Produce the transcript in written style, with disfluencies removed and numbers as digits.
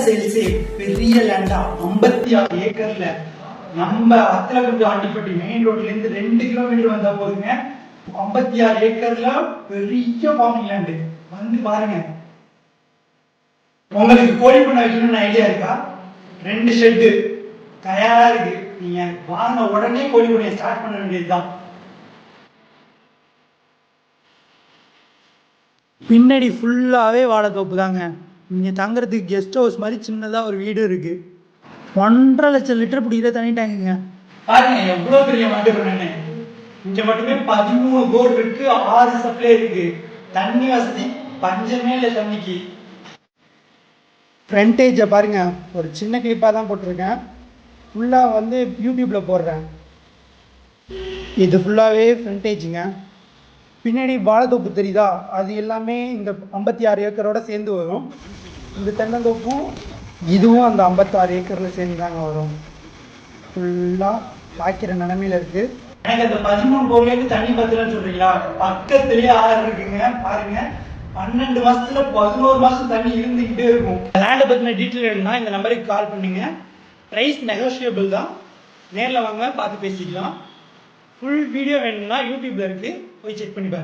Sales பெரிய லேண்டா 56 ஏக்கர்ல நம்ம அத்தலகுண்டு ஆண்டிப்பட்டி மெயின் ரோட்ல இருந்து 2 கிலோமீட்டர் வந்தா போதுங்க. 56 ஏக்கர்ல பெரிய ஃபார்மிங் லேண்டு வந்து பாருங்க. உங்களுக்கு கோழி பண்ண வைக்கணும்னு ஐடியா இருக்கா? 2 ஷெட்டு தயாரா இருக்கு. நீங்க வாங்க, உடனே கோழி பண்ணையை ஸ்டார்ட் பண்ண வேண்டியதுதான். பின்னாடி ஃபுல்லாகவே வாழைத்தோப்பு தாங்க. நீங்கள் தங்குறதுக்கு கெஸ்ட் ஹவுஸ் மாதிரி சின்னதாக ஒரு வீடு இருக்குது. 1.5 லட்சம் லிட்டர் பிடிக்கிற தண்ணி டேங்குங்க. பாருங்க எவ்வளோ பெரிய மாட்டு பண்ணு. இங்கே மட்டுமே 13 போர் இருக்கு, 6 சப்ளை இருக்கு. தண்ணி வசதி பஞ்சமே இல்லை தண்ணிக்கு. ஃப்ரண்டேஜை பாருங்க, ஒரு சின்ன கிளிப்பாக தான் போட்டிருக்கேன். ஃபுல்லாக வந்து யூடியூப்பில் போடுறேன். இது ஃபுல்லாகவே ஃப்ரண்டேஜுங்க. பின்னாடி வாழைத்தோப்பு தெரியுதா, அது எல்லாமே இந்த 56 ஏக்கரோட சேர்ந்து வரும். இந்த தென்னந்தோப்பும் இதுவும் அந்த 56 ஏக்கரில் சேர்ந்து தாங்க வரும். ஃபுல்லாக பாய்க்கிற நிலமையில இருக்குது. எனக்கு அந்த 13 போர்லேருந்து தண்ணி பத்தலன்னு சொல்கிறீங்களா? பக்கத்துலேயே ஆறு இருக்குங்க. பாருங்க, 12 மாதத்துல 11 மாதம் தண்ணி இருந்துக்கிட்டே இருக்கும். லேண்டை பற்றின டீட்டெயில் வேணும்னா இந்த நம்பருக்கு கால் பண்ணுங்க. ப்ரைஸ் நெகோஷியபிள் தான். நேரில் வாங்க, பார்த்து பேசிக்கலாம். ஃபுல் வீடியோ வேணும்னா யூடியூப்ல இருக்குது, போய் செக் பண்ணி பாருங்க.